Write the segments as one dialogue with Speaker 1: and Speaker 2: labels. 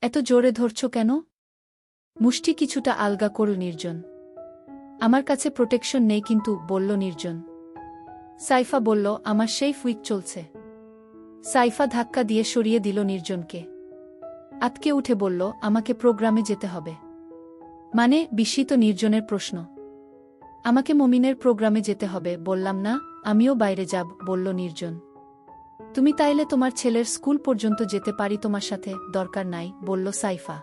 Speaker 1: এত জোরে ধরছ কেন? মুষ্টি কিছুটা আলগা করল নির্জন। আমার কাছে প্রোটেকশন নেই কিন্তু, বলল নির্জন। সাইফা বলল, আমার সেই উইক চলছে। সাইফা ধাক্কা দিয়ে সরিয়ে দিল নির্জনকে। আতকে উঠে বলল, আমাকে প্রোগ্রামে যেতে হবে। মানে? বিস্মিত নির্জনের প্রশ্ন। আমাকে মমিনের প্রোগ্রামে যেতে হবে বললাম না? আমিও বাইরে যাব, বলল নির্জন। তুমি তাইলে তোমার ছেলের স্কুল পর্যন্ত যেতে পারি তোমার সাথে, দরকার নাই, বলল সাইফা।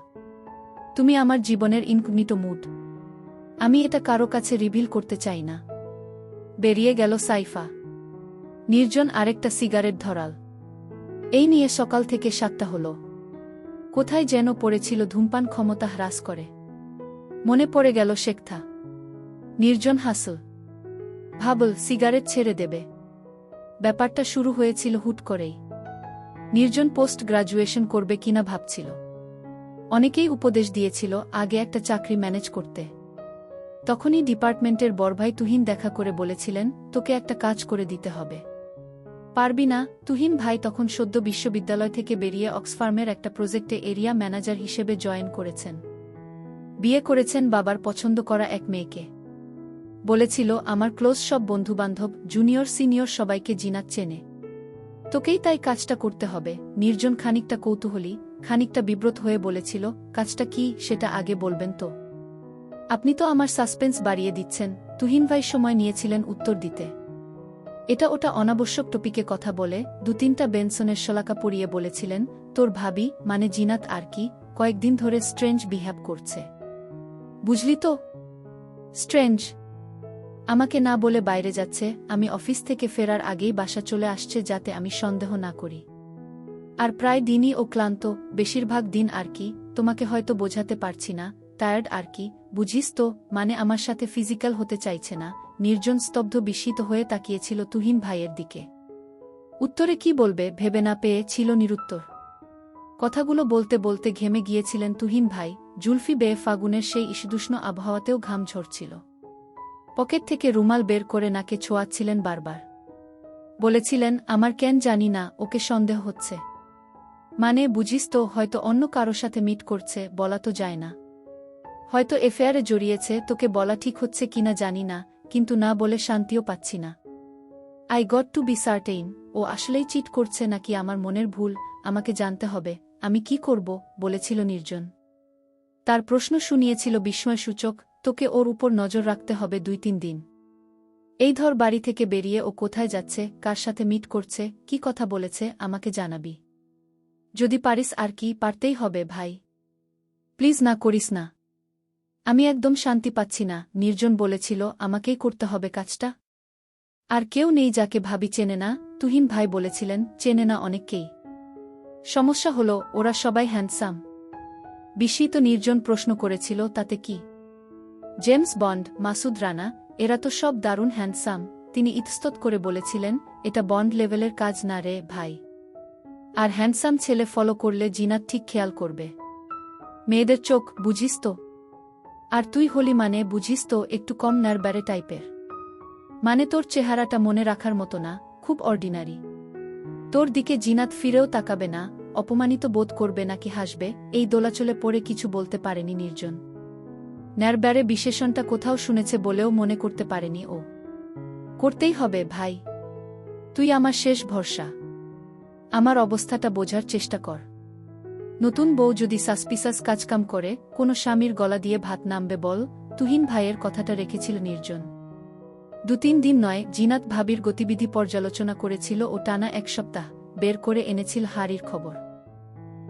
Speaker 1: তুমি আমার জীবনের ইনকগনিটো মুড। আমি এটা কারো কাছে রিভিল করতে চাই না। বেরিয়ে গেল সাইফা। নির্জন আরেকটা সিগারেট ধরাল। এই নিয়ে সকাল থেকে 7টা হলো। কোথায় যেন পড়েছিল ধূমপান ক্ষমতা হ্রাস করে। মনে পড়ে গেল শেখথা। নির্জন হাসল। ভাবল সিগারেট ছেড়ে দেবে। ব্যাপারটা শুরু হয়েছিল হুট করেই। নির্জন পোস্ট গ্রাজুয়েশন করবে কিনা ভাবছিল। অনেকেই উপদেশ দিয়েছিল আগে একটা চাকরি ম্যানেজ করতে। তখনই ডিপার্টমেন্টের বড়ভাই তুহিন দেখা করে বলেছিলেন, তোকে একটা কাজ করে দিতে হবে। পারবি না? তুহিন ভাই তখন সদ্য বিশ্ববিদ্যালয় থেকে বেরিয়ে অক্সফার্মের একটা প্রজেক্টে এরিয়া ম্যানেজার হিসেবে জয়েন করেছেন। বিয়ে করেছেন বাবার পছন্দ করা এক মেয়েকে। বলেছিল, আমার ক্লোজ সব বন্ধুবান্ধব, জুনিয়র সিনিয়র সবাইকে জিনাত চেনে। তোকেই তাই কাজটা করতে হবে। নির্জন খানিকটা কৌতূহলী, খানিকটা বিব্রত হয়ে বলেছিল, কাজটা কি সেটা আগে বলবেন তো। আপনি তো আমার সাসপেন্স বাড়িয়ে দিচ্ছেন। তুহিন ভাই সময় নিয়েছিলেন উত্তর দিতে। এটা ওটা অনাবশ্যক টপিকে কথা বলে 2-3টা বেনসনের শলাকা পড়িয়ে বলেছিলেন, তোর ভাবি মানে জিনাত আর কি কয়েকদিন ধরে স্ট্রেঞ্জ বিহেভ করছে। বুঝলি তো? স্ট্রেঞ্জ। আমাকে না বলে বাইরে যাচ্ছে, আমি অফিস থেকে ফেরার আগেই বাসা চলে আসছে যাতে আমি সন্দেহ না করি। আর প্রায় দিনই ও ক্লান্ত, বেশিরভাগ দিন আর কি, তোমাকে হয়তো বোঝাতে পারছি না, টায়ার্ড আর কি, বুঝিস তো, মানে আমার সাথে ফিজিক্যাল হতে চাইছে না। নির্জন স্তব্ধ বিস্মিত হয়ে তাকিয়েছিল তুহিন ভাইয়ের দিকে। উত্তরে কি বলবে ভেবে না পেয়ে ছিল নিরুত্তর। কথাগুলো বলতে বলতে ঘেমে গিয়েছিলেন তুহিন ভাই, জুলফি বেয়ে ফাগুনের সেই ঈষদুষ্ণ আবহাওয়াতেও ঘাম ঝরছিল। পকেট থেকে রুমাল বের করে নাকে ছোঁয়াচ্ছিলেন বারবার। বলেছিলেন, আমার কেন জানি না, ওকে সন্দেহ হচ্ছে। মানে বুঝিস তো, হয়তো অন্য কারো সাথে মিট করছে, বলা তো যায় না। হয়তো এফেয়ারে জড়িয়েছে, তোকে বলা ঠিক হচ্ছে কিনা জানি না, কিন্তু না বলে শান্তিও পাচ্ছি না। I got to be certain, ও আসলেই চিট করছে নাকি আমার মনের ভুল, আমাকে জানতে হবে। আমি কি করব, বলেছিল নির্জন। তার প্রশ্ন শুনিয়েছিল বিস্ময়সূচক, তোকে ওর উপর নজর রাখতে হবে 2-3 দিন। এই ধর বাড়ি থেকে বেরিয়ে ও কোথায় যাচ্ছে, কার সাথে মিট করছে, কি কথা বলেছে, আমাকে জানাবি। যদি পারিস আর কি, পারতেই হবে ভাই। প্লিজ না করিস না। আমি একদম শান্তি পাচ্ছি না। নির্জন বলেছিল আমাকেই করতে হবে কাজটা। আর কেউ নেই যাকে ভাবি চেনে না? তুহিন ভাই বলেছিলেন, চেনে না অনেককেই। সমস্যা হলো ওরা সবাই হ্যান্ডসাম। বিস্মিত নির্জন প্রশ্ন করেছিল, তাতে কি? জেমস বন্ড, মাসুদ রানা, এরা তো সব দারুণ হ্যান্ডসাম। তিনি ইতস্তত করে বলেছিলেন, এটা বন্ড লেভেলের কাজ না রে ভাই। আর হ্যান্ডসাম ছেলে ফলো করলে জিনাত ঠিক খেয়াল করবে। মেয়েদের চোখ, বুঝিস তো। আর তুই হলি মানে বুঝিস তো একটু কম নারবারে টাইপের। মানে তোর চেহারাটা মনে রাখার মতো না, খুব অর্ডিনারি। তোর দিকে জিনাত ফিরেও তাকাবে না, অপমানিত বোধ করবে নাকি হাসবে, এই দোলাচলে পড়ে কিছু বলতে পারেনি নির্জন। নারবারে বিশেষণটা কোথাও শুনেছে বলেও মনে করতে পারেনি ও। করতেই হবে ভাই। তুই আমার শেষ ভরসা। আমার অবস্থাটা বোঝার চেষ্টা কর। নতুন বউ যদি সাসপিসাস কাজকাম করে, কোনো স্বামীর গলা দিয়ে ভাত নামবে বল? তুহিন ভাইয়ের কথাটা রেখেছিল নির্জন। 2-3 দিন নয়, জিনাত ভাবির গতিবিধি পর্যালোচনা করেছিল ও টানা 1 সপ্তাহ বের করে এনেছিল হারির খবর।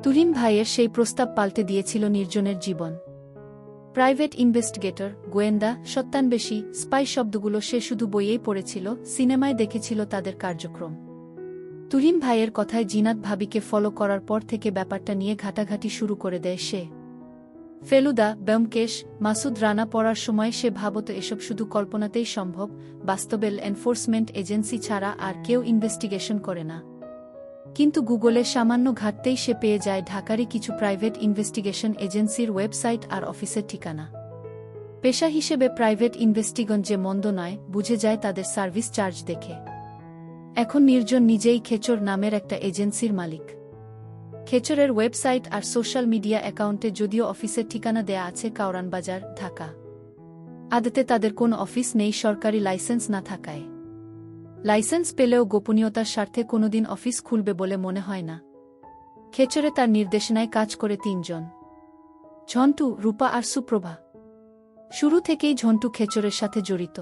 Speaker 1: তুহিন ভাইয়ের সেই প্রস্তাব পাল্টে দিয়েছিল নির্জনের জীবন। প্রাইভেট ইনভেস্টিগেটর, গোয়েন্দা, সত্যান্বেষী, স্পাই শব্দগুলো সে শুধু বইয়েই পড়েছিল, সিনেমায় দেখেছিল তাদের কার্যক্রম। তুহিন ভাইয়ের কথায় জিনাত ভাবিকে ফলো করার পর থেকে ব্যাপারটা নিয়ে ঘাটাঘাটি শুরু করে দেয় সে। ফেলুদা, ব্যোমকেশ, মাসুদ রানা পড়ার সময় সে ভাবত এসব শুধু কল্পনাতেই সম্ভব, বাস্তবে এনফোর্সমেন্ট এজেন্সি ছাড়া আর কেউ ইনভেস্টিগেশন করে না। কিন্তু গুগলে সামান্য ঘাটতেই সে পেয়ে যায় ঢাকারই কিছু প্রাইভেট ইনভেস্টিগেশন এজেন্সির ওয়েবসাইট আর অফিসের ঠিকানা। পেশা হিসেবে প্রাইভেট ইনভেস্টিগন যে মন্দ নয়, বুঝে যায় তাদের সার্ভিস চার্জ দেখে। এখন নির্জন নিজেই খেচর নামের একটা এজেন্সির মালিক। খেচরের ওয়েবসাইট আর সোশ্যাল মিডিয়া অ্যাকাউন্টে যদিও অফিসের ঠিকানা দেয়া আছে কাউরান বাজার, ঢাকা। আদতে তাদের কোনো অফিস নেই সরকারি লাইসেন্স না থাকায়। লাইসেন্স পেলেও গোপনীয়তার স্বার্থে কোনোদিন অফিস খুলবে বলে মনে হয় না। খেচরে তার নির্দেশনায় কাজ করে ৩ জন: ঝন্টু, রূপা আর সুপ্রভা। শুরু থেকেই ঝন্টু খেচরের সাথে জড়িত।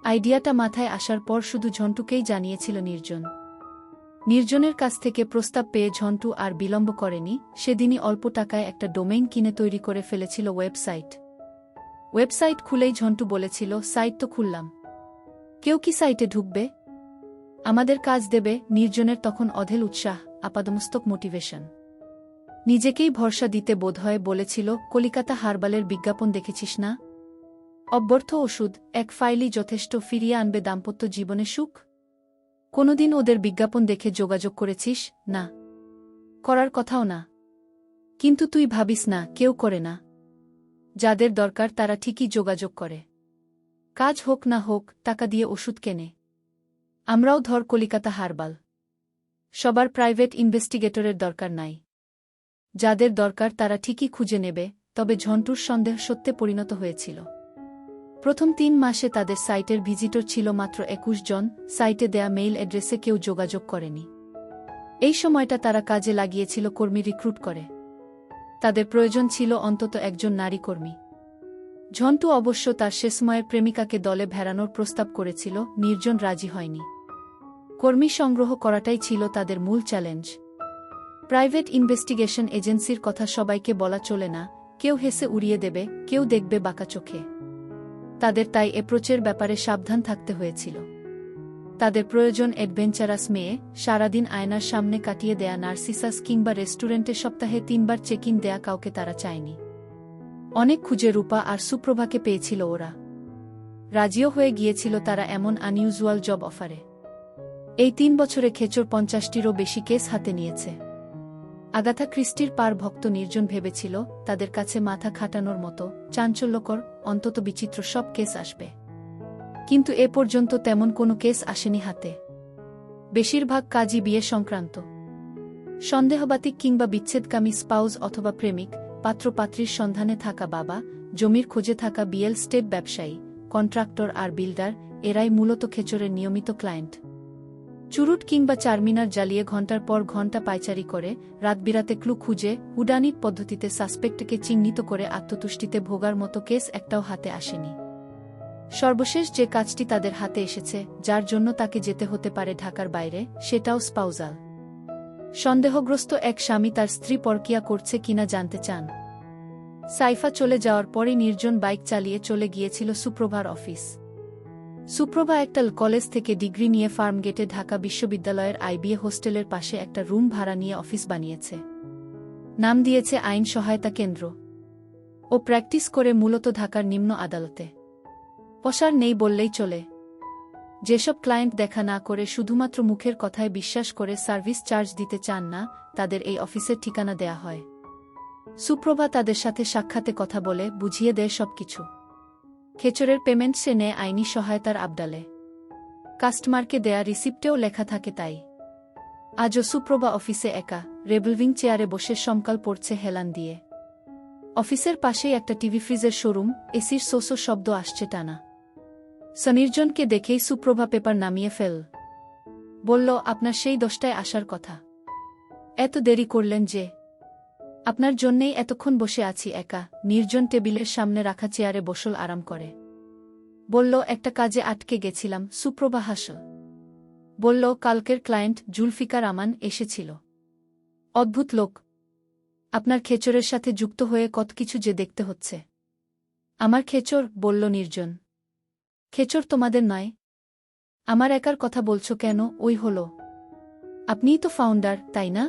Speaker 1: আইডিয়াটা মাথায় আসার পর শুধু ঝন্টুকেই জানিয়েছিল নির্জন। নির্জনের কাছ থেকে প্রস্তাব পেয়ে ঝন্টু আর বিলম্ব করেনি, সেদিনই অল্প টাকায় একটা ডোমেইন কিনে তৈরি করে ফেলেছিল ওয়েবসাইট খুলেই ঝন্টু বলেছিল, সাইট তো খুললাম, কেউ কি সাইটে ঢুকবে? আমাদের কাজ দেবে। নির্জনের তখন অঢেল উৎসাহ, আপাদমস্তক মোটিভেশন। নিজেকেই ভরসা দিতে বোধহয় বলেছিল, কলিকাতা হারবালের বিজ্ঞাপন দেখেছিস না? অব্যর্থ ওষুধ, এক ফাইলই যথেষ্ট ফিরিয়ে আনবে দাম্পত্য জীবনে সুখ। কোনোদিন ওদের বিজ্ঞাপন দেখে যোগাযোগ করেছিস? না, করার কথাও না। কিন্তু তুই ভাবিস না, কেউ করে না। যাদের দরকার তারা ঠিকই যোগাযোগ করে। কাজ হোক না হোক, টাকা দিয়ে ওষুধ কেনে। আমরাও ধর কলিকাতা হারবাল। সবার প্রাইভেট ইনভেস্টিগেটরের দরকার নাই। যাদের দরকার তারা ঠিকই খুঁজে নেবে। তবে ঝন্টুর সন্দেহ সত্যে পরিণত হয়েছিল। প্রথম ৩ মাসে তাদের সাইটের ভিজিটর ছিল মাত্র ২১ জন। সাইটে দেয়া মেইল অ্যাড্রেসে কেউ যোগাযোগ করেনি। এই সময়টা তারা কাজে লাগিয়েছিল কর্মী রিক্রুট করে। তাদের প্রয়োজন ছিল অন্তত একজন নারী কর্মী। ঝন্টু অবশ্য তার সে সময়ের প্রেমিকাকে দলে ভেড়ানোর প্রস্তাব করেছিল, নির্জন রাজি হয়নি। কর্মী সংগ্রহ করাটাই ছিল তাদের মূল চ্যালেঞ্জ। প্রাইভেট ইনভেস্টিগেশন এজেন্সির কথা সবাইকে বলা চলে না, কেউ হেসে উড়িয়ে দেবে, কেউ দেখবে বাঁকা চোখে। তাদের তাই অ্যাপ্রোচের ব্যাপারে সাবধান থাকতে হয়েছিল। তাদের প্রয়োজন অ্যাডভেঞ্চারাস মেয়ে, সারাদিন আয়নার সামনে কাটিয়ে দেয়া নার্সিসাস কিংবা রেস্টুরেন্টে সপ্তাহে ৩ বার চেক ইন দেয়া কাউকে তারা চায়নি। অনেক খুঁজে রূপা আর সুপ্রভাকে পেয়েছিল ওরা। রাজিও হয়ে গিয়েছিল তারা এমন আনইউজুয়াল জব অফারে। এই ৩ বছরে খেচর ৫০টিরও বেশি কেস হাতে নিয়েছে। আগাথা ক্রিস্টির পার ভক্ত নির্জন ভেবেছিল তাদের কাছে মাথা খাটানোর মতো চাঞ্চল্যকর, অন্তত বিচিত্র সব কেস আসবে। কিন্তু এ পর্যন্ত তেমন কোনো কেস আসেনি হাতে। বেশিরভাগ কাজই বিয়ে সংক্রান্ত। সন্দেহবাতিক কিংবা বিচ্ছেদকামী স্পাউস অথবা প্রেমিক, পাত্রপাত্রীর সন্ধানে থাকা বাবা, জমির খোঁজে থাকা বিএল স্টেট ব্যবসায়ী, কন্ট্রাক্টর আর বিল্ডার, এরাই মূলত খেচরের নিয়মিত ক্লায়েন্ট। চুরুট কিংবা চারমিনার জ্বালিয়ে ঘণ্টার পর ঘণ্টা পায়চারি করে, রাতবিরাতে ক্লু খুঁজে, হুডানিট পদ্ধতিতে সাসপেক্টকে চিহ্নিত করে আত্মতুষ্টিতে ভোগার মতো কেস একটাও হাতে আসেনি। সর্বশেষ যে কাজটি তাদের হাতে এসেছে, যার জন্য তাকে যেতে হতে পারে ঢাকার বাইরে, সেটাও স্পাউজাল। সন্দেহগ্রস্ত এক স্বামী তার স্ত্রী পরকিয়া করছে কিনা জানতে চান। সাইফা চলে যাওয়ার পরই নির্জন বাইক চালিয়ে চলে গিয়েছিল সুপ্রভার অফিস। সুপ্রভা একটা কলেজ থেকে ডিগ্রি নিয়ে ফার্মগেটে ঢাকা বিশ্ববিদ্যালয়ের আইবিএ হোস্টেলের পাশে একটা রুম ভাড়া নিয়ে অফিস বানিয়েছে। নাম দিয়েছে আইন সহায়তা কেন্দ্র। ও প্র্যাকটিস করে মূলত ঢাকার নিম্ন আদালতে। পসার নেই বললেই চলে। যেসব ক্লায়েন্ট দেখা না করে শুধুমাত্র মুখের কথায় বিশ্বাস করে সার্ভিস চার্জ দিতে চান না, তাদের এই অফিসের ঠিকানা দেয়া হয়। সুপ্রভা তাদের সাথে সাক্ষাতে কথা বলে বুঝিয়ে দেয় সবকিছু। খেচরের পেমেন্ট সে নেয় আইনি সহায়তার আবডালে। কাস্টমারকে দেয়া রিসিপ্টেও লেখা থাকে তাই। আজও সুপ্রভা অফিসে একা, রিভলভিং চেয়ারে বসে সমকাল পড়ছে হেলান দিয়ে। অফিসের পাশেই একটা টিভি ফ্রিজের শোরুম, এসির সোসো শব্দ আসছে টানা। সনির্জনকে দেখেই সুপ্রভা পেপার নামিয়ে বলল, আপনার সেই 10টায় আসার কথা। এত দেরি করলেন যে? আপনার জন্যেই এতক্ষণ বসে আছি একা। নির্জন টেবিলের সামনে রাখা চেয়ারে বসল আরাম করে। বলল, একটা কাজে আটকে গেছিলাম। সুপ্রভা হাসল। বলল, কালকের ক্লায়েন্ট জুলফিকার আমান এসেছিল। অদ্ভুত লোক। আপনার খেচরের সাথে যুক্ত হয়ে কত কিছু যে দেখতে হচ্ছে। আমার খেচর? বলল নির্জন। খেচর তোমাদের নয়? আমার একার কথা বলছো কেন? ওই হলো। আপনিই তো ফাউন্ডার, তাই না?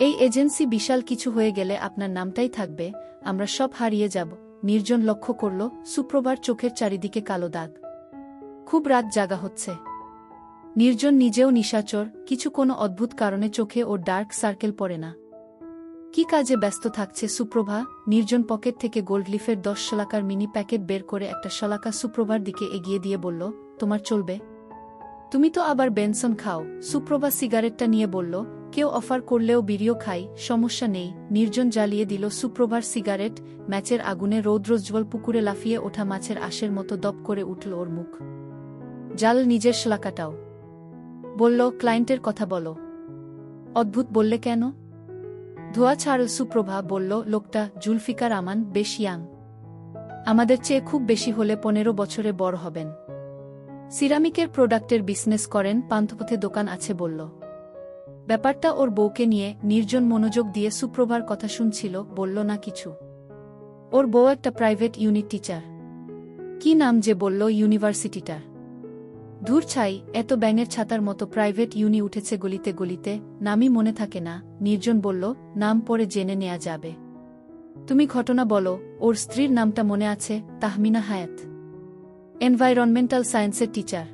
Speaker 1: এই এজেন্সি বিশাল কিছু হয়ে গেলে আপনার নামটাই থাকবে, আমরা সব হারিয়ে যাব। নির্জন লক্ষ্য করল সুপ্রভার চোখের চারিদিকে কালো দাগ। খুব রাত জাগা হচ্ছে। নির্জন নিজেও নিশাচর, কিছু কোনো অদ্ভুত কারণে চোখে ওর ডার্ক সার্কেল পড়ে না। কি কাজে ব্যস্ত থাকছে সুপ্রভা? নির্জন পকেট থেকে গোল্ডলিফের 10 শলাকার মিনি প্যাকেট বের করে একটা শলাকা সুপ্রভার দিকে এগিয়ে দিয়ে বলল, তোমার চলবে? তুমি তো আবার বেনসন খাও। সুপ্রভা সিগারেটটা নিয়ে বলল, কেউ অফার করলেও বিড়িও খাই, সমস্যা নেই। নির্জন জ্বালিয়ে দিল সুপ্রভার সিগারেট। ম্যাচের আগুনে রৌদ্রোজ্জ্বল পুকুরে লাফিয়ে ওঠা মাছের আশের মতো দপ করে উঠল ওর মুখ। জাল নিজের শ্লাকাটাও। বলল, ক্লায়েন্টের কথা বলো। অদ্ভুত বললে কেন? ধোয়া ছাড়ল সুপ্রভা। বলল, লোকটা জুলফিকার আমান, বেশ ইয়াং। আমাদের চেয়ে খুব বেশি হলে 15 বছরে বড় হবেন। সিরামিকের প্রোডাক্টের বিজনেস করেন, পান্থপথে দোকান আছে বলল। ব্যাপারটা ওর বউকে নিয়ে। নির্জন মনোযোগ দিয়ে সুপ্রভার কথা শুনছিল, বলল না কিছু। ওর বউ একটা প্রাইভেট ইউনিট টিচার। কি নাম যে বলল ইউনিভার্সিটিটার? ধুর ছাই, এত ব্যাঙের ছাতার মতো প্রাইভেট ইউনি উঠেছে গলিতে গলিতে, নামই মনে থাকে না। নির্জন বলল, নাম পরে জেনে নেয়া যাবে। তুমি ঘটনা বলো। ওর স্ত্রীর নামটা মনে আছে, তাহমিনা হায়াত। এনভায়রনমেন্টাল সায়েন্সের টিচার।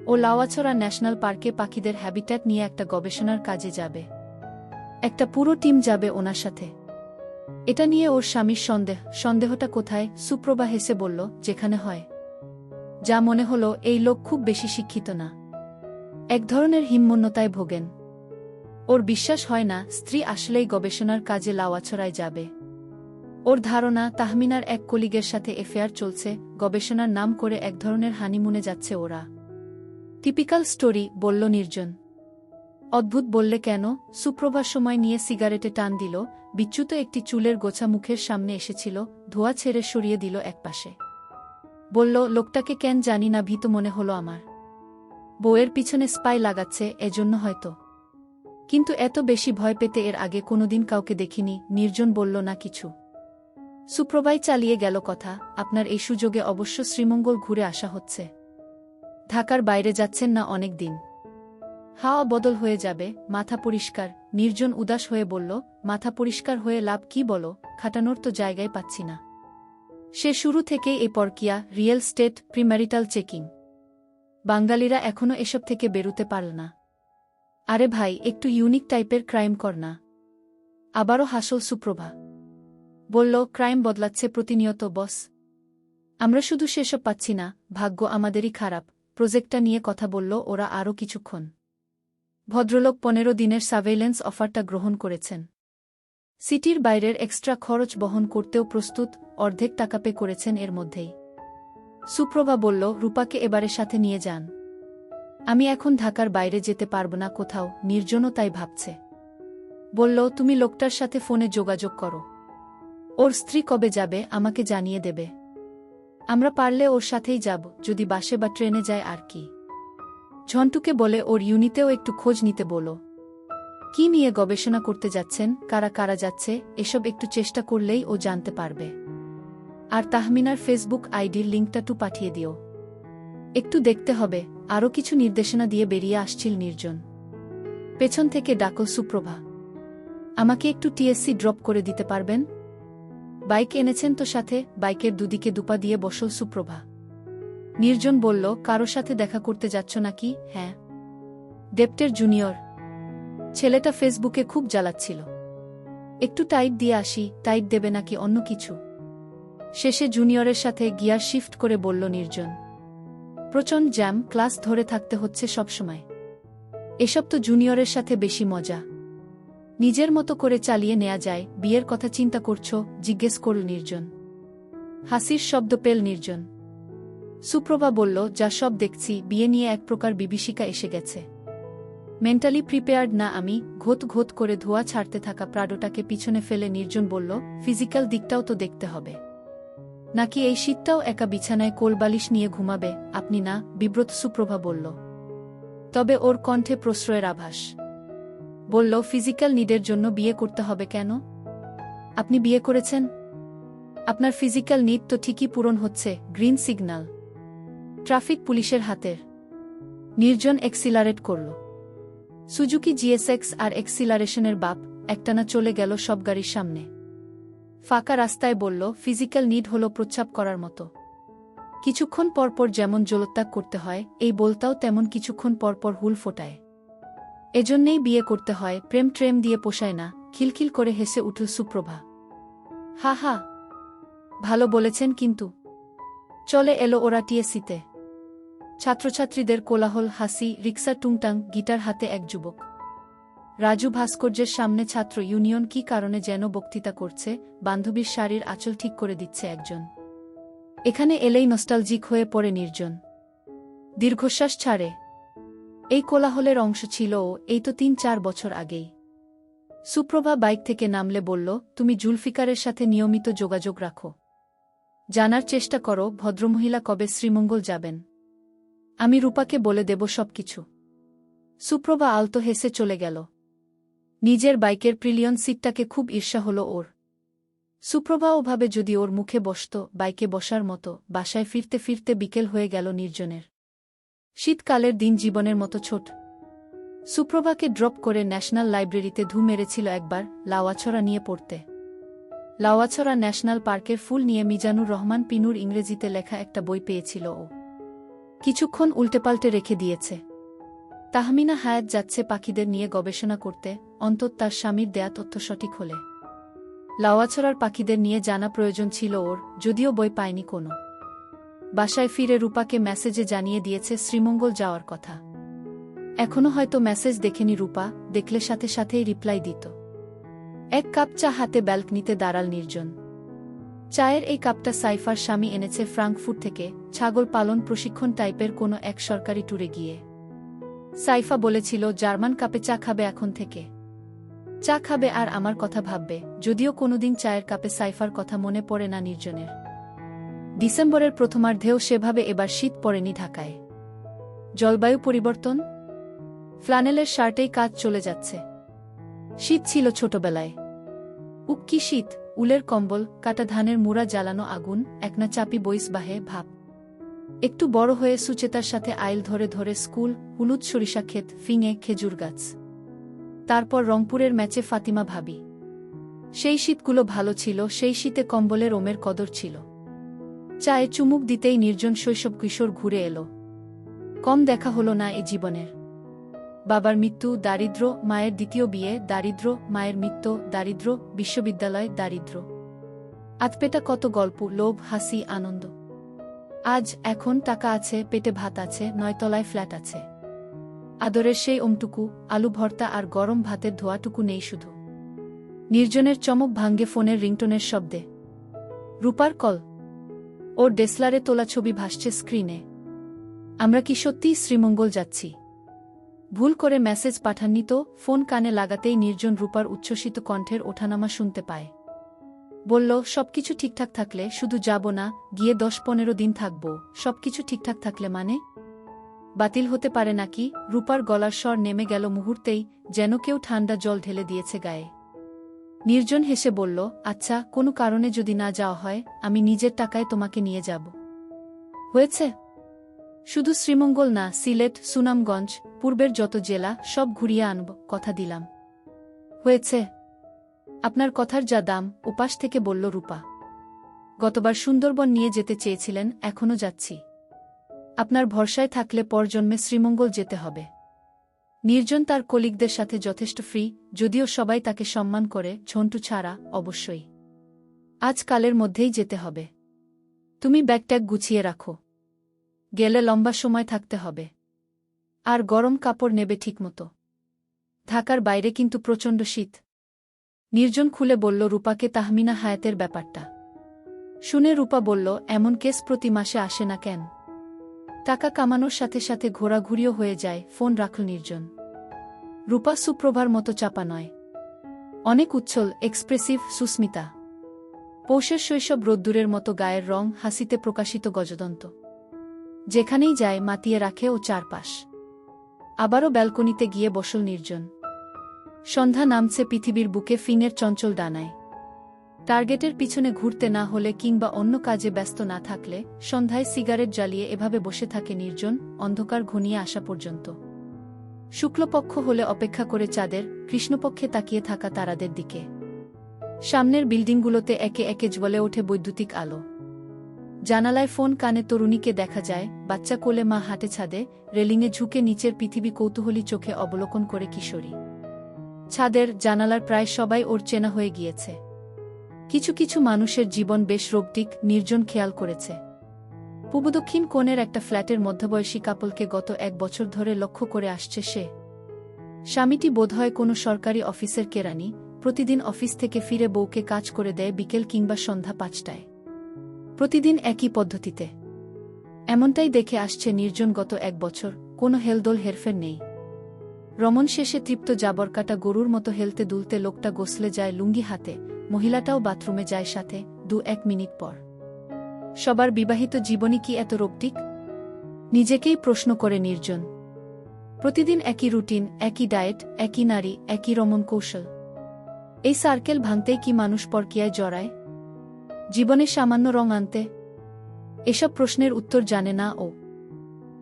Speaker 1: ও লাওয়াছড়া ন্যাশনাল পার্কে পাখিদের হ্যাবিট্যাট নিয়ে একটা গবেষণার কাজে যাবে। একটা পুরো টিম যাবে ওনার সাথে। এটা নিয়ে ওর স্বামীর সন্দেহটা কোথায়? সুপ্রভা হেসে বলল, যেখানে হয়। যা মনে হলো, এই লোক খুব বেশি শিক্ষিত না, এক ধরনের হিম্মন্যতায় ভোগেন। ওর বিশ্বাস হয় না স্ত্রী আসলেই গবেষণার কাজে লাওয়াছড়ায় যাবে। ওর ধারণা তাহমিনার এক কলিগের সাথে এফেয়ার চলছে, গবেষণার নাম করে এক ধরনের হানিমুনে যাচ্ছে ওরা। টিপিক্যাল স্টোরি, বলল নির্জন। অদ্ভুত বললে কেন? সুপ্রভার সময় নিয়ে সিগারেটে টান দিল। বিচ্যুত একটি চুলের গোছা মুখের সামনে এসেছিল, ধোয়া ছেড়ে সরিয়ে দিল একপাশে। বলল, লোকটাকে কেন জানি না ভীত মনে হলো আমার। বউয়ের পিছনে স্পাই লাগাচ্ছে, এজন্য হয়তো। কিন্তু এত বেশি ভয় পেতে এর আগে কোনোদিন কাউকে দেখিনি। নির্জন বলল না কিছু। সুপ্রভাই চালিয়ে গেল কথা, আপনার এই সুযোগে অবশ্য শ্রীমঙ্গল ঘুরে আসা হচ্ছে। ঢাকার বাইরে যাচ্ছেন না অনেক দিন। হাওয়া বদল হয়ে যাবে, মাথা পরিষ্কার। নির্জন উদাস হয়ে বলল, মাথা পরিষ্কার হয়ে লাভ কি বলো? খাটানোর তো জায়গায় পাচ্ছি না। সে শুরু থেকেই এ পরকিয়া, রিয়েল স্টেট, প্রিম্যারিটাল চেকিং। বাঙালিরা এখনো এসব থেকে বেরুতে পারল না। আরে ভাই, একটু ইউনিক টাইপের ক্রাইম কর না। আবারও হাসল সুপ্রভা। বলল, ক্রাইম বদলাচ্ছে প্রতিনিয়ত বস। আমরা শুধু সেসব পাচ্ছি না, ভাগ্য আমাদেরই খারাপ। প্রজেক্টটা নিয়ে কথা বলল ওরা আরও কিছুক্ষণ। ভদ্রলোক 15 দিনের সার্ভেইলেন্স অফারটা গ্রহণ করেছেন। সিটির বাইরের এক্সট্রা খরচ বহন করতেও প্রস্তুত, অর্ধেক টাকা পে করেছেন এর মধ্যেই। সুপ্রভা বলল, রূপাকে এবারে সাথে নিয়ে যান। আমি এখন ঢাকার বাইরে যেতে পারব না কোথাও। নির্জনও তাই ভাবছে। বলল, তুমি লোকটার সাথে ফোনে যোগাযোগ করো। ওর স্ত্রী কবে যাবে আমাকে জানিয়ে দেবে। আমরা পারলে ওর সাথেই যাব, যদি বাসে বা ট্রেনে যায় আর কি। ঝন্টুকে বলে ওর ইউনিটেও একটু খোঁজ নিতে বলো। কি নিয়ে গবেষণা করতে যাচ্ছেন, কারা কারা যাচ্ছে, এসব একটু চেষ্টা করলেই ও জানতে পারবে। আর তাহমিনার ফেসবুক আইডির লিঙ্কটা পাঠিয়ে দিও। একটু দেখতে হবে। আরও কিছু নির্দেশনা দিয়ে বেরিয়ে আসছিল নির্জন। পেছন থেকে ডাকল সুপ্রভা, আমাকে একটু টিএসসি ড্রপ করে দিতে পারবেন? বাইক এনেছেন তো সাথে? বাইকের দুদিকে দুপা দিয়ে বসল সুপ্রভা। নির্জন বলল, কারো সাথে দেখা করতে যাচ্ছ নাকি? হ্যাঁ, ডেপ্টের জুনিয়র। ছেলেটা ফেসবুকে খুব জ্বালাচ্ছিল। একটু টাইপ দিয়ে আসি। টাইপ দেবে নাকি অন্য কিছু? শেষে জুনিয়রের সাথে গিয়ার শিফট করে বলল নির্জন। প্রচণ্ড জ্যাম, ক্লাস ধরে থাকতে হচ্ছে সবসময়। এসব তো জুনিয়রের সাথে বেশি মজা। নিজের মতো করে চালিয়ে নেয়া যায়। বিয়ের কথা চিন্তা করছো? জিজ্ঞেস করল নির্জন। হাসির শব্দ পেল নির্জন। সুপ্রভা বলল, যা সব দেখছি, বিয়ে নিয়ে এক প্রকার বিভীষিকা এসে গেছে। মেন্টালি প্রিপেয়ার্ড না আমি। ঘোত ঘোত করে ধোঁয়া ছাড়তে থাকা প্রাডোটাকে পিছনে ফেলে নির্জন বলল, ফিজিক্যাল দিকটাও তো দেখতে হবে। নাকি এই শীতটাও একা বিছানায় কোলবালিশ নিয়ে ঘুমাবে? আপনি না? বিব্রত সুপ্রভা বলল। তবে ওর কণ্ঠে প্রশ্রয়ের আভাস। বলল, ফিজিক্যাল নিডের জন্য বিয়ে করতে হবে কেন? আপনি বিয়ে করেছেন? আপনার ফিজিক্যাল নিড তো ঠিকই পূরণ হচ্ছে। Green signal. ট্রাফিক পুলিশের হাতের। নির্জন এক্সিলারেট করল। সুজুকি জিএসএক্স আর এক্সিলারেশনের বাপ একটানা চলে গেল সব গাড়ির সামনে। ফাঁকা রাস্তায় বলল, ফিজিক্যাল নিড হলো প্রচ্ছাপ করার মতো। কিছুক্ষণ পরপর যেমন জলত্যাগ করতে হয়, এই বলতাও তেমন কিছুক্ষণ পরপর হুল ফোটায়। এজন্যেই বিয়ে করতে হয়, প্রেম ট্রেম দিয়ে পোষায় না। খিলখিল করে হেসে উঠল সুপ্রভা। হা হা, ভালো বলেছেন কিন্তু। চলে এলো ওরা টিএসসিতে। ছাত্রছাত্রীদের কোলাহল, হাসি, রিক্সা টুংটাং, গিটার হাতে এক যুবক। রাজু ভাস্কর্যের সামনে ছাত্র ইউনিয়ন কী কারণে যেন বক্তৃতা করছে, বান্ধবীর শাড়ির আঁচল ঠিক করে দিচ্ছে একজন। এখানে এলেই নস্টালজিক হয়ে পড়ে নির্জন। দীর্ঘশ্বাস ছাড়ে। এই কোলাহলের অংশ ছিল ও, এই তো ৩-৪ বছর আগেই। সুপ্রভা বাইক থেকে নামলে বলল, তুমি জুলফিকারের সাথে নিয়মিত যোগাযোগ রাখো। জানার চেষ্টা করো ভদ্রমহিলা কবে শ্রীমঙ্গল যাবেন। আমি রূপাকে বলে দেব সবকিছু। সুপ্রভা আলতো হেসে চলে গেল। নিজের বাইকের প্রিলিয়ন সিটটাকে খুব ঈর্ষা হল ওর। সুপ্রভা ওভাবে যদি ওর মুখে বসত, বাইকে বসার মতো। বাসায় ফিরতে ফিরতে বিকেল হয়ে গেল নির্জনের। শীতকালের দিন জীবনের মতো ছোট। সুপ্রভাকে ড্রপ করে ন্যাশনাল লাইব্রেরিতে ধু মেরেছিল একবার, লাওয়াছড়া নিয়ে পড়তে। লাওয়াছড়া ন্যাশনাল পার্কের ফুল নিয়ে মিজানুর রহমান পিনুর ইংরেজিতে লেখা একটা বই পেয়েছিল ও। কিছুক্ষণ উল্টেপাল্টে রেখে দিয়েছে। তাহমিনা হায়াত যাচ্ছে পাখিদের নিয়ে গবেষণা করতে, অন্তত তার স্বামীর দেয়া তথ্য সঠিক হলে। লাওয়াছড়ার পাখিদের নিয়ে জানা প্রয়োজন ছিল ওর, যদিও বই পায়নি কোনো। বাসায় ফিরে রূপাকে মেসেজে জানিয়ে দিয়েছে শ্রীমঙ্গল যাওয়ার কথা। এখনো হয়তো মেসেজ দেখেনি রূপা, দেখলে সাথে সাথেই রিপ্লাই দিত। এক কাপ চা হাতে ব্যালকনিতে দাঁড়াল নির্জন। চায়ের এই কাপটা সাইফার স্বামী এনেছে ফ্রাঙ্কফুর্ট থেকে, ছাগল পালন প্রশিক্ষণ টাইপের কোনো এক সরকারি ট্যুরে গিয়ে। সাইফা বলেছিল জার্মান কাপে চা খাবে এখন থেকে। চা খাবে আর আমার কথা ভাববে, যদিও কোনোদিন চায়ের কাপে সাইফার কথা মনে পড়ে না নির্জনের। ডিসেম্বরের প্রথমার্ধেও সেভাবে এবার শীত পড়েনি ঢাকায়। জলবায়ু পরিবর্তন? ফ্লানেলের শার্টেই কাজ চলে যাচ্ছে। শীত ছিল ছোটবেলায়। উক্কি শীত, উলের কম্বল, কাটা ধানের মুড়া, জ্বালানো আগুন, একনা চাপি বইস বাহে ভাব। একটু বড় হয়ে সুচেতার সাথে আইল ধরে ধরে স্কুল, হলুদ সরিষা ক্ষেত, ফিঙে, খেজুর গাছ। তারপর রংপুরের ম্যাচে ফাতিমা ভাবি। সেই শীতগুলো ভালো ছিল, সেই শীতে কম্বলের ওমের কদর ছিল। চায়ে চুমুক দিতেই নির্জন শৈশব কিশোর ঘুরে এলো। কম দেখা হলো না এ জীবনের। বাবার মৃত্যু, দারিদ্র্য, মায়ের দ্বিতীয় বিয়ে, দারিদ্র্য, মায়ের মৃত্যু, দারিদ্র্য, বিশ্ববিদ্যালয়, দারিদ্র্য। আতপেটা কত গল্প, লোভ, হাসি, আনন্দ। আজ এখন টাকা আছে, পেটে ভাত আছে, 9 তলায় ফ্ল্যাট আছে। আদরের সেই ওমটুকু, আলু ভর্তা আর গরম ভাতের ধোয়াটুকু নেই শুধু। নির্জনের চমক ভাঙ্গে ফোনের রিংটোনের শব্দে। রূপার কল। ওর ডেসলারে তোলা ছবি ভাসছে স্ক্রিনে। আমরা কি সত্যিই শ্রীমঙ্গল যাচ্ছি? ভুল করে মেসেজ পাঠাননি তো? ফোন কানে লাগাতেই নির্জন রূপার উচ্ছ্বসিত কণ্ঠের ওঠানামা শুনতে পায়। বলল, সবকিছু ঠিকঠাক থাকলে, শুধু যাব না, গিয়ে 10-15 দিন থাকব। সবকিছু ঠিকঠাক থাকলে মানে? বাতিল হতে পারে নাকি? রূপার গলার স্বর নেমে গেল মুহূর্তেই, যেন কেউ ঠান্ডা জল ঢেলে দিয়েছে গায়ে। নির্জন হেসে বলল, আচ্ছা, কোনো কারণে যদি না যাওয়া হয়, আমি নিজের টাকায় তোমাকে নিয়ে যাব। হয়েছে? শুধু শ্রীমঙ্গল না, সিলেট, সুনামগঞ্জ, পূর্বের যত জেলা, সব ঘুরিয়ে আনব, কথা দিলাম। হয়েছে? আপনার কথার যা দাম, ওপাশ থেকে বলল রূপা। গতবার সুন্দরবন নিয়ে যেতে চেয়েছিলেন, এখনো যাচ্ছি। আপনার ভরসায় থাকলে পরজন্মে শ্রীমঙ্গল যেতে হবে। নির্জন তার কলিগদের সাথে যথেষ্ট ফ্রি, যদিও সবাই তাকে সম্মান করে, ঝন্টু ছাড়া, অবশ্যই। আজকালের মধ্যেই যেতে হবে। তুমি ব্যাগট্যাগ গুছিয়ে রাখো। গেলে লম্বা সময় থাকতে হবে। আর গরম কাপড় নেবে ঠিকমতো। ঢাকার বাইরে কিন্তু প্রচণ্ড শীত। নির্জন খুলে বলল রূপাকে তাহমিনা হায়াতের ব্যাপারটা। শুনে রূপা বলল, এমন কেস প্রতি মাসে আসে না কেন? টাকা কামানোর সাথে সাথে ঘোরাঘুরিও হয়ে যায়। ফোন রাখল নির্জন। রূপা সুপ্রভার মতো চাপা নয়। অনেক উচ্ছল, এক্সপ্রেসিভ, সুস্মিতা। পৌষের শৈশব রোদ্দুরের মতো গায়ের রং, হাসিতে প্রকাশিত গজদন্ত। যেখানেই যায় মাতিয়ে রাখে ও চারপাশ। আবারও ব্যালকনিতে গিয়ে বসল নির্জন। সন্ধ্যা নামছে পৃথিবীর বুকে ফিঙের চঞ্চল ডানায়। টার্গেটের পিছনে ঘুরতে না হলে কিংবা অন্য কাজে ব্যস্ত না থাকলে সন্ধ্যায় সিগারেট জ্বালিয়ে এভাবে বসে থাকে নির্জন, অন্ধকার ঘনিয়ে আসা পর্যন্ত। শুক্লপক্ষ হলে অপেক্ষা করে চাঁদের, কৃষ্ণপক্ষে তাকিয়ে থাকা তারাদের দিকে। সামনের বিল্ডিংগুলোতে একে একে জ্বলে ওঠে বৈদ্যুতিক আলো। জানালায় ফোন কানে তরুণীকে দেখা যায়, বাচ্চা কোলে মা হাঁটে ছাদে, রেলিংয়ে ঝুঁকে নিচের পৃথিবী কৌতূহলী চোখে অবলোকন করে কিশোরী। ছাদের, জানালার প্রায় সবাই ওর চেনা হয়ে গিয়েছে। কিছু কিছু মানুষের জীবন বেশ রোবটিক, নির্জন খেয়াল করেছে। পূর্বদক্ষিণ কোণের একটা ফ্ল্যাটের মধ্যবয়সী কাপলকে গত 1 বছর ধরে লক্ষ্য করে আসছে সে। স্বামীটি বোধহয় কোনো সরকারি অফিসের কেরানি, প্রতিদিন অফিস থেকে ফিরে বউকে কাজ করে দেয় বিকেল কিংবা সন্ধ্যা 5টায়। প্রতিদিন একই পদ্ধতিতে। এমনটাই দেখে আসছে নির্জন গত 1 বছর, কোনো হেলদোল হেরফের নেই। রমণ শেষে তৃপ্ত জাবরকাটা গরুর মতো হেলতে দুলতে লোকটা গোসলে যায় লুঙ্গি হাতে, মহিলাটাও বাথরুমে যায় সাথে, 2-1 মিনিট পর। সবার বিবাহিত জীবনই কি এত রোবটিক? নিজেকেই প্রশ্ন করে নির্জন। প্রতিদিন একই রুটিন, একই ডায়েট, একই নারী, একই রমণ কৌশল। এই সার্কেল ভাঙতেই কি মানুষ পরকীয়ায় জড়ায়? জীবনে সামান্য রং আনতে? এসব প্রশ্নের উত্তর জানে না ও।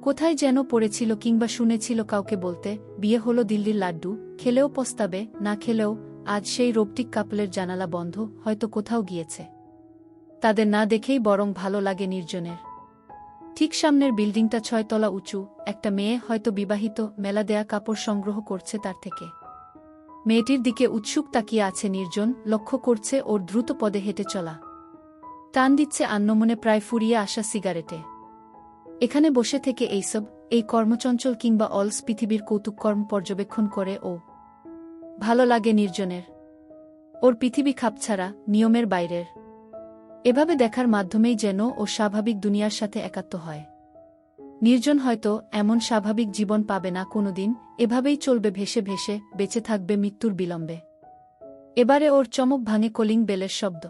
Speaker 1: কোথায় যেন পড়েছিল কিংবা শুনেছিল কাউকে বলতে, বিয়ে হলো দিল্লির লাড্ডু, খেলেও পস্তাবে, না খেলেও। আজ সেই রোবটিক কাপলের জানালা বন্ধ, হয়তো কোথাও গিয়েছে। তাদের না দেখেই বরং ভালো লাগে নির্জনের। ঠিক সামনের বিল্ডিংটা 6 তলা উঁচু, একটা মেয়ে, হয়তো বিবাহিত, মেলা দেয়া কাপড় সংগ্রহ করছে তার থেকে। মেয়েটির দিকে উৎসুক তাকিয়ে আছে নির্জন, লক্ষ্য করছে ওর দ্রুত পদে হেঁটে চলা। টান দিচ্ছে আন্নমনে প্রায় ফুরিয়ে আসা সিগারেটে। এখানে বসে থেকে এই কর্মচঞ্চল কিংবা অলস পৃথিবীর কৌতুককর্ম পর্যবেক্ষণ করে ও। ভালো লাগে নির্জনের। ওর পৃথিবী খাপছাড়া, নিয়মের বাইরের। এভাবে দেখার মাধ্যমেই যেন ও স্বাভাবিক দুনিয়ার সাথে একাত্ম হয়। নির্জন হয়তো এমন স্বাভাবিক জীবন পাবে না কোনোদিন, এভাবেই চলবে ভেসে ভেসে, বেঁচে থাকবে মৃত্যুর বিলম্বে। এবারে ওর চমক ভাঙে কলিং বেলের শব্দ।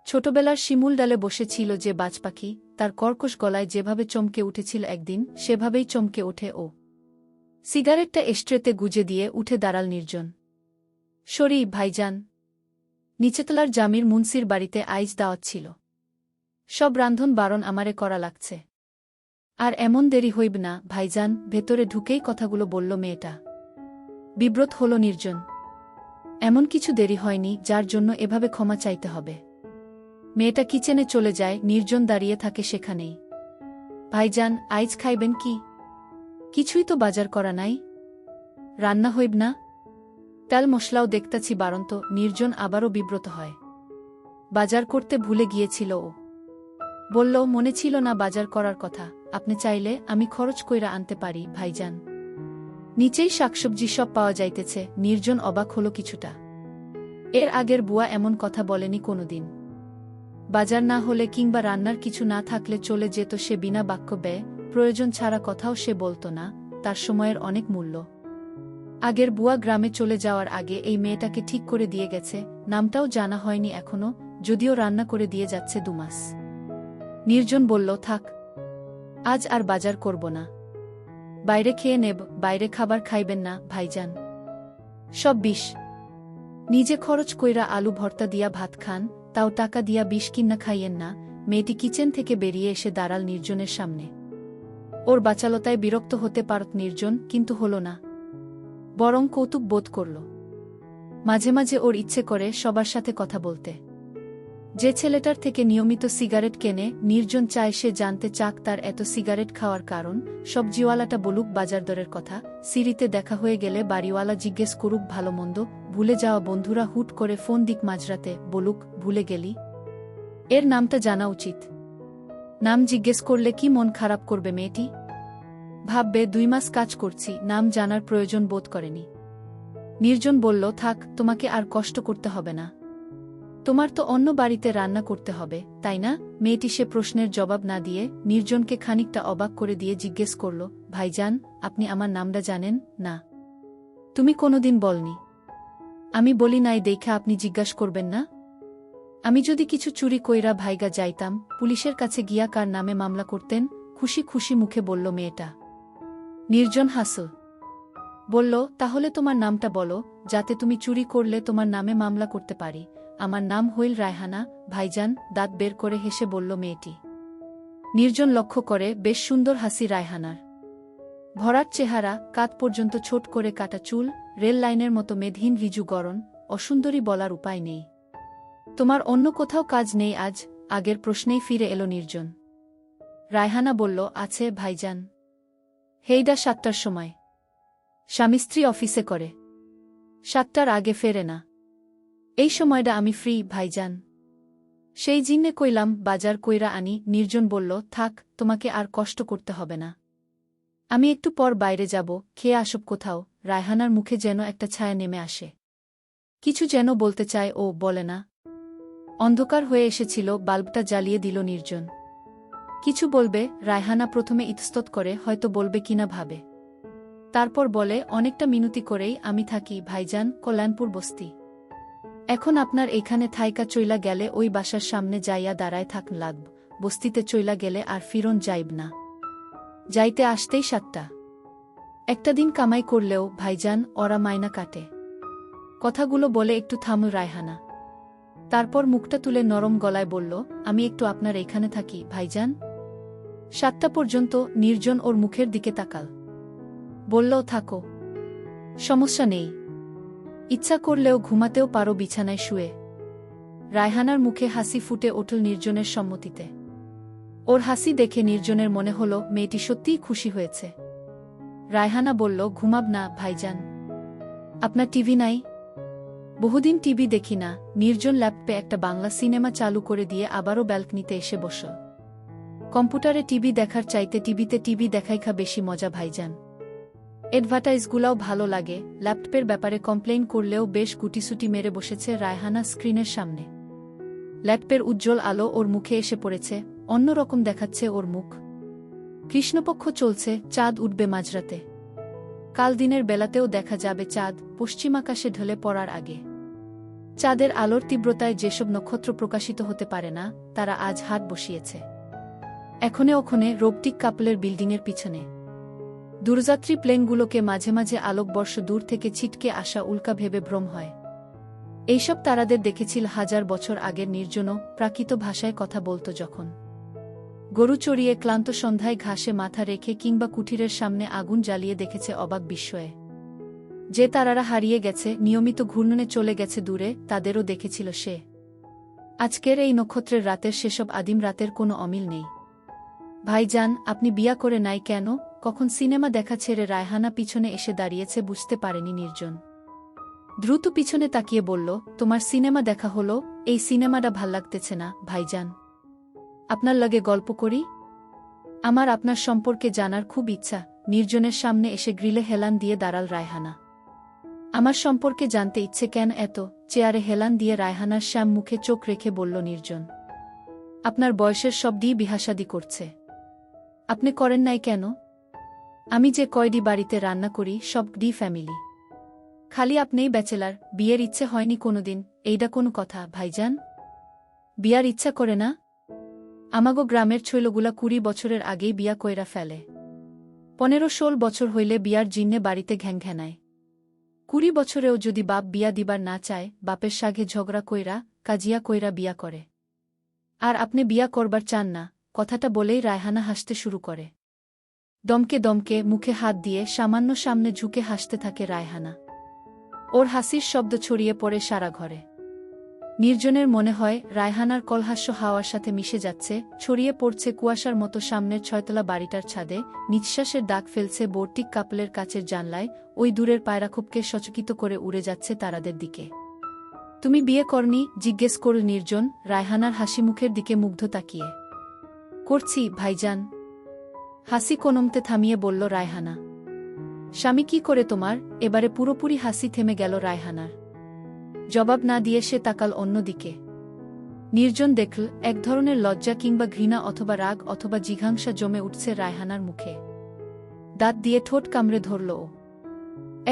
Speaker 1: ছোটবেলার শিমুল ডালে বসেছিল যে বাজপাখি, তার কর্কশ গলায় যেভাবে চমকে উঠেছিল একদিন, সেভাবেই চমকে ওঠে ও। সিগারেটটা এস্ট্রেতে গুজে দিয়ে উঠে দাঁড়াল নির্জন। সরি ভাইজান। নিচেতলার জামির মুন্সির বাড়িতে আইজ দাওয়াত ছিল। সব রান্ধন বারণ আমারে করা লাগছে। আর এমন দেরি হইব না ভাইজান, ভেতরে ঢুকেই কথাগুলো বলল মেয়েটা। বিব্রত হল নির্জন। এমন কিছু দেরি হয়নি যার জন্য এভাবে ক্ষমা চাইতে হবে। মেয়েটা কিচেনে চলে যায়, নির্জন দাঁড়িয়ে থাকে সেখানেই। ভাইজান, আইজ খাইবেন কি? কিছুই তো বাজার করা নাই। রান্না হইব না? তেল মশলাও দেখতাছি বারন্ত। নির্জন আবারও বিব্রত হয়। বাজার করতে ভুলে গিয়েছিল ও। বলল, মনে ছিল না বাজার করার কথা। আপনি চাইলে আমি খরচ কইরা আনতে পারি ভাইজান। নিচেই শাকসবজি সব পাওয়া যাইতেছে। নির্জন অবাক হল কিছুটা। এর আগের বুয়া এমন কথা বলেনি কোনোদিন। বাজার না হলে কিংবা রান্নার কিছু না থাকলে চলে যেত সে বিনা বাক্য ব্যয়, প্রয়োজন ছাড়া কথাও সে বলত না, তার সময়ের অনেক মূল্য। আগের বুয়া গ্রামে চলে যাওয়ার আগে এই মেয়েটাকে ঠিক করে দিয়ে গেছে, নামটাও জানা হয়নি এখনো, যদিও রান্না করে দিয়ে যাচ্ছে 2 মাস। নির্জন বলল, থাক, আজ আর বাজার করব না। বাইরে খেয়ে নেব। বাইরে খাবার খাইবেন না ভাইজান, সব বিষ। নিজে খরচ কইরা আলু ভর্তা দিয়া ভাত খান, তাও টাকা দিয়া বিষ কিন্না খাইয়েন না। মেয়েটি কিচেন থেকে বেরিয়ে এসে দাঁড়াল নির্জনের সামনে। ওর বাচালতায় বিরক্ত হতে পারত নির্জন, কিন্তু হল না। বরং কৌতুক বোধ করল। মাঝে মাঝে ওর ইচ্ছে করে সবার সাথে কথা বলতে। যে ছেলেটার থেকে নিয়মিত সিগারেট কেনে, নির্জন চায় সে জানতে চাক তার এত সিগারেট খাওয়ার কারণ। সবজিওয়ালাটা বলুক বাজার দরের কথা, সিঁড়িতে দেখা হয়ে গেলে বাড়িওয়ালা জিজ্ঞেস করুক ভালো মন্দ, ভুলে যাওয়া বন্ধুরা হুট করে ফোন দিক মাঝরাতে, বলুক ভুলে গেলি। এর নামটা জানা উচিত। নাম জিজ্ঞেস করলে কি মন খারাপ করবে মেয়েটি? ভাববে 2 মাস কাজ করছি, নাম জানার প্রয়োজন বোধ করেনি। নির্জন বলল, থাক, তোমাকে আর কষ্ট করতে হবে না। তোমার তো অন্য বাড়িতে রান্না করতে হবে, তাই না? মেয়েটি সে প্রশ্নের জবাব না দিয়ে নির্জনকে খানিকটা অবাক করে দিয়ে জিজ্ঞেস করল, ভাইজান, আপনি আমার নামটা জানেন না? তুমি কোনোদিন বলনি। আমি বলি নাই দেখে আপনি জিজ্ঞাস করবেন না? আমি যদি কিছু চুরি কইরা ভাইগা যাইতাম, পুলিশের কাছে গিয়া কার নামে মামলা করতেন? খুশি খুশি মুখে বলল মেয়েটা। নির্জন হাসল। বলল, তাহলে তোমার নামটা বলো, যাতে তুমি চুরি করলে তোমার নামে মামলা করতে পারি। আমার নাম হইল রায়হানা ভাইজান, দাঁত বের করে হেসে বলল মেয়েটি। নির্জন লক্ষ্য করে বেশ সুন্দর হাসি রায়হানার। ভরাট চেহারা, কাঁধ পর্যন্ত ছোট করে কাটা চুল, রেল লাইনের মতো মেদহীন রিজু গড়ন, অসুন্দরী বলার উপায় নেই। তোমার অন্য কোথাও কাজ নেই আজ? আগের প্রশ্নেই ফিরে এলো নির্জন। রায়হানা বলল, আছে ভাইজান। হেইডা 7টার সময়। স্বামী স্ত্রী অফিসে করে। 7টার আগে ফেরে না। এই সময়টা আমি ফ্রি ভাইজান। সেই জিন্নে কইলাম বাজার কইরা আনি। নির্জন বলল, থাক, তোমাকে আর কষ্ট করতে হবে না। আমি একটু পর বাইরে যাব, খেয়ে আসব কোথাও। রায়হানার মুখে যেন একটা ছায়া নেমে আসে। কিছু যেন বলতে চায় ও বলে না। অন্ধকার হয়ে এসেছিল, বাল্বটা জ্বালিয়ে দিল নির্জন। কিছু বলবে, রায়হানা প্রথমে ইতস্তত করে, হয়তো বলবে কিনা ভাবে। তারপর বলে, অনেকটা মিনতি করেই আমি থাকি ভাইজান, কল্যাণপুর বস্তি। এখন আপনার এখানে থাইকা চইলা গেলে ওই বাসার সামনে যাইয়া দাঁড়ায় থাক লাগব, বস্তিতে চইলা গেলে আর ফিরন যাইব না। যাইতে আসতেই 7টা। একটা দিন কামাই করলেও ভাইজান ওরা মাইনা কাটে। কথাগুলো বলে একটু থামল রায়হানা। তারপর মুখটা তুলে নরম গলায় বলল, আমি একটু আপনার এখানে থাকি ভাইজান। 7টা পর্যন্ত নির্জন ওর মুখের দিকে তাকাল। বলল, থাকো, সমস্যা নেই। ইচ্ছা করলেও ঘুমাতেও পারো বিছানায় শুয়ে। রায়হানার মুখে হাসি ফুটে উঠল নির্জনের সম্মতিতে। ওর হাসি দেখে নির্জনের মনে হল মেয়েটি সত্যিই খুশি হয়েছে। রায়হানা বলল, ঘুমাব না ভাইজান? আপনার টিভি নাই? বহুদিন টিভি দেখি না। নির্জন ল্যাপটপে একটা বাংলা সিনেমা চালু করে দিয়ে আবারও ব্যালকনিতে এসে বসল। কম্পিউটারে টিভি দেখার চাইতে টিভিতে টিভি দেখাইখা বেশি মজা ভাইজান। অ্যাডভার্টাইজগুলাও ভালো লাগে। ল্যাপটপের ব্যাপারে কমপ্লেইন করলেও বেশ গুটিসুটি মেরে বসেছে রায়হানা স্ক্রিনের সামনে। ল্যাপটপের উজ্জ্বল আলো ওর মুখে এসে পড়েছে, অন্যরকম দেখাচ্ছে ওর মুখ। কৃষ্ণপক্ষ চলছে, চাঁদ উঠবে মাঝরাতে। কাল দিনের বেলাতেও দেখা যাবে চাঁদ, পশ্চিমাকাশে ঢলে পড়ার আগে। চাঁদের আলোর তীব্রতায় যেসব নক্ষত্র প্রকাশিত হতে পারে না, তারা আজ হাত বসিয়েছে এখনে ওখানে রোবটিক কাপলের বিল্ডিংয়ের পিছনে। দূরযাত্রী প্লেনগুলোকে মাঝে মাঝে আলোকবর্ষ দূর থেকে ছিটকে আসা উল্কা ভেবে ভ্রম হয়। এইসব তারাদের দেখেছিল 1000 বছর আগের নির্জনও, প্রাকৃত ভাষায় কথা বলত যখন। গরু চড়িয়ে ক্লান্ত সন্ধ্যায় ঘাসে মাথা রেখে কিংবা কুঠিরের সামনে আগুন জ্বালিয়ে দেখেছে অবাক বিস্ময়ে। যে তারারা হারিয়ে গেছে, নিয়মিত ঘূর্ণনে চলে গেছে দূরে, তাদেরও দেখেছিল সে। আজকের এই নক্ষত্রের রাতের সেসব আদিম রাতের কোনো অমিল নেই। ভাইজান, আপনি বিয়া করে নাই কেন? কখন সিনেমা দেখা ছেড়ে রায়হানা পিছনে এসে দাঁড়িয়েছে বুঝতে পারেনি নির্জন। দ্রুত পিছনে তাকিয়ে বলল, তোমার সিনেমা দেখা হলো? এই সিনেমাটা ভাল লাগতেছে না ভাইজান। আপনার লগে গল্প করি? আমার আপনার সম্পর্কে জানার খুব ইচ্ছা। নির্জনের সামনে এসে গ্রিলে হেলান দিয়ে দাঁড়াল রায়হানা। আমার সম্পর্কে জানতে ইচ্ছে কেন এত? চেয়ারে হেলান দিয়ে রায়হানার শ্যাম মুখে চোখ রেখে বলল নির্জন। আপনার বয়সের সব ডি বিহাসাদি করছে। আপনি করেন নাই কেন? আমি যে কয়ডি বাড়িতে রান্না করি সব ডি ফ্যামিলি। খালি আপনিই ব্যাচেলার, বিয়ের ইচ্ছে হয়নি কোনোদিন। এইডা কোনো কথা ভাইজান? বিয়ার ইচ্ছা করে না? আমাগো গ্রামের ছেলেগুলা 20 বছরের আগেই বিয়া কইরা ফেলে। 15-16 বছর হইলে বিয়ার জিন্নে বাড়িতে ঘ্যাংঘ্যানায়। 20 বছরেও যদি বাপ বিয়া দিবার না চায়, বাপের সাঘে ঝগড়া কইরা, কাজিয়া কইরা বিয়া করে। আর আপনি বিয়া করবার চান না? কথাটা বলেই রায়হানা হাসতে শুরু করে। দমকে দমকে মুখে হাত দিয়ে সামান্য সামনে ঝুঁকে হাসতে থাকে রায়হানা। ওর হাসির শব্দ ছড়িয়ে পড়ে সারা ঘরে। নির্জনের মনে হয় রায়হানার কলহাস্য হাওয়ার সাথে মিশে যাচ্ছে, ছড়িয়ে পড়ছে কুয়াশার মতো সামনের 6তলা বাড়িটার ছাদে, নিঃশ্বাসের দাগ ফেলছে বোর্টিক কাপলের কাচের জানলায়, ওই দূরের পায়রাখোপকে সচকিত করে উড়ে যাচ্ছে তারাদের দিকে। তুমি বিয়ে করনি? জিজ্ঞেস করল নির্জন, রায়হানার হাসি মুখের দিকে মুগ্ধ তাকিয়ে। করছি ভাইজান। হাসি কোনমতে থামিয়ে বলল রায়হানা। স্বামী কি করে তোমার? এবারে পুরোপুরি হাসি থেমে গেল রায়হানার। জবাব না দিয়ে সে তাকাল অন্যদিকে। নির্জন দেখল এক ধরনের লজ্জা কিংবা ঘৃণা অথবা রাগ অথবা জিঘাংসা জমে উঠছে রায়হানার মুখে। দাঁত দিয়ে ঠোঁট কামড়ে ধরল ও।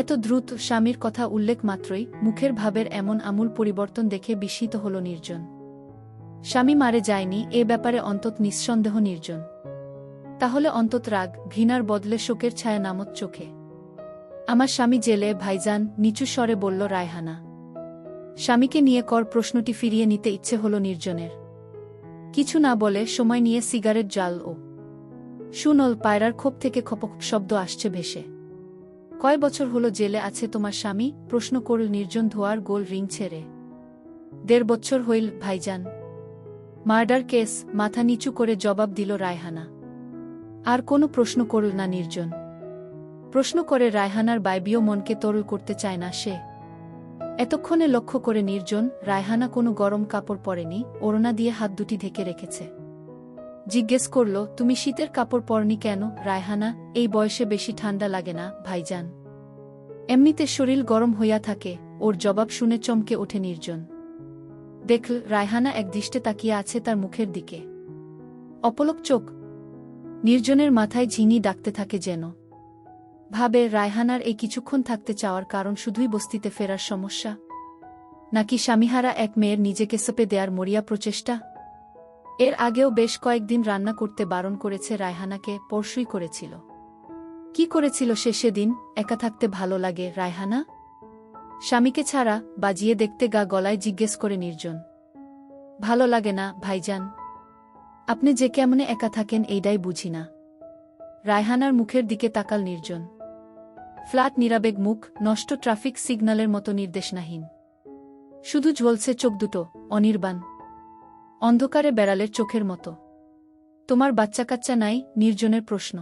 Speaker 1: এত দ্রুত স্বামীর কথা উল্লেখ মাত্রই মুখের ভাবের এমন আমূল পরিবর্তন দেখে বিস্মিত হল নির্জন। স্বামী মারে যায়নি, এ ব্যাপারে অন্তত নিঃসন্দেহ নির্জন। তাহলে অন্তত রাগ ঘৃণার বদলে শোকের ছায়া নামত চোখে। আমার স্বামী জেলে ভাইজান, নিচু স্বরে বলল রায়হানা। স্বামীকে নিয়ে কর প্রশ্নটি ফিরিয়ে নিতে ইচ্ছে হল নির্জনের। কিছু না বলে সময় নিয়ে সিগারেট জ্বাল ও। শুনল পায়রার খোপ থেকে খপক শব্দ আসছে ভেসে। কয় বছর হলো জেলে আছে তোমার স্বামী? প্রশ্ন করল নির্জন ধোয়ার গোল রিং ছেড়ে। 1.5 বছর হইল ভাইজান। Murder case? মাথা নিচু করে জবাব দিল রায়হানা। আর কোনো প্রশ্ন করল না নির্জন। প্রশ্ন করে রায়হানার বাইবীয় মনকে তরল করতে চায় না সে। এতক্ষণে লক্ষ্য করে নির্জন, রায়হানা কোনো গরম কাপড় পরেনি, ওড়না দিয়ে হাত দুটি ঢেকে রেখেছে। জিজ্ঞেস করল, তুমি শীতের কাপড় পরনি কেন? রায়হানা, এই বয়সে বেশি ঠান্ডা লাগে না ভাইজান। এমনিতে শরীর গরম হইয়া থাকে। ওর জবাব শুনে চমকে ওঠে নির্জন। দেখল রায়হানা একদৃষ্টে তাকিয়ে আছে তার মুখের দিকে। অপলক চোখ। নির্জনের মাথায় ঝিনি ডাকতে থাকে যেন। ভাবে রায়হানার এই কিছুক্ষণ থাকতে চাওয়ার কারণ শুধুই বস্তিতে ফেরার সমস্যা, নাকি স্বামীহারা এক মেয়ের নিজেকে সঁপে দেয়ার মরিয়া প্রচেষ্টা। এর আগেও বেশ কয়েকদিন রান্না করতে বারণ করেছে রায়হানাকে, পরশুই করেছিল। কি করেছিল সে সেদিন? একা থাকতে ভালো লাগে রায়হানা? স্বামীকে ছাড়া? বাজিয়ে দেখতে গা গলায় জিজ্ঞেস করে নির্জন। ভালো লাগে না ভাইজান। আপনি যে কেমনে একা থাকেন এইটাই বুঝি না। রায়হানার মুখের দিকে তাকাল নির্জন। ফ্ল্যাট নিরাবেগ মুখ, নষ্ট ট্রাফিক সিগন্যালের মতো নির্দেশনাহীন। শুধু ঝলছে চোখ দুটো, অনির্বাণ। অন্ধকারে বেড়ালের চোখের মতো। তোমার বাচ্চা কাচ্চা নাই? নির্জনের প্রশ্ন।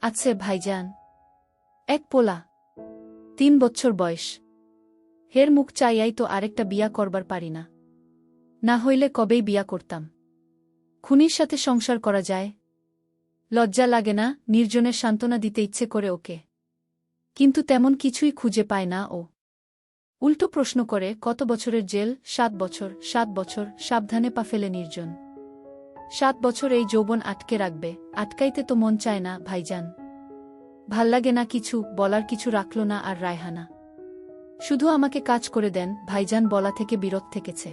Speaker 1: আছে ভাইজান, এক পোলা, 3 বছর বয়স। হের মুখ চাইয়াই তো আরেকটা বিয়া করবার পারি না। না হইলে কবেই বিয়া করতাম। খুনির সাথে সংসার করা যায়? লজ্জা লাগে না? নির্জনের সান্ত্বনা দিতে ইচ্ছে করে ওকে, কিন্তু তেমন কিছুই খুঁজে পায় না ও। উল্টো প্রশ্ন করে, কত বছরের জেল? 7 বছর। 7 বছর? সাবধানে পা ফেলে নির্জন। 7 বছর এই যৌবন আটকে রাখবে? আটকাইতে তো মন চায় না ভাইজান। ভাল্লাগে না কিছু? বলার কিছু রাখল না আর রায়হানা। শুধু আমাকে কাজ করে দেন ভাইজান বলা থেকে বিরত থেকেছে।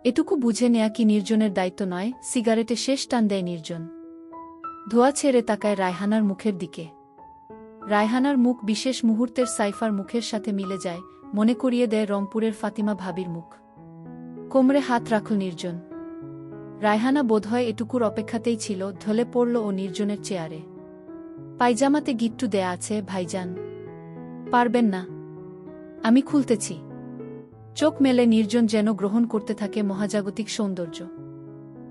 Speaker 1: এটুকু বুঝে নেয়া কি নির্জনের দায়িত্ব নয়? সিগারেটে শেষ টান দেয় নির্জন। ধোয়া ছেড়ে তাকায় রায়হানার মুখের দিকে। রায়হানার মুখ বিশেষ মুহূর্তের সাইফার মুখের সাথে মিলে যায়, মনে করিয়ে দেয় রংপুরের ফাতিমা ভাবির মুখ। কোমরে হাত রাখল নির্জন। রায়হানা বোধহয় এটুকুর অপেক্ষাতেই ছিল, ঢলে পড়ল ও নির্জনের চেয়ারে। পায়জামাতে গিট্টু দেয়া আছে ভাইজান। পারবেন না? আমি খুলতেছি। চোখ মেলে নির্জন যেন গ্রহণ করতে থাকে মহাজাগতিক সৌন্দর্য।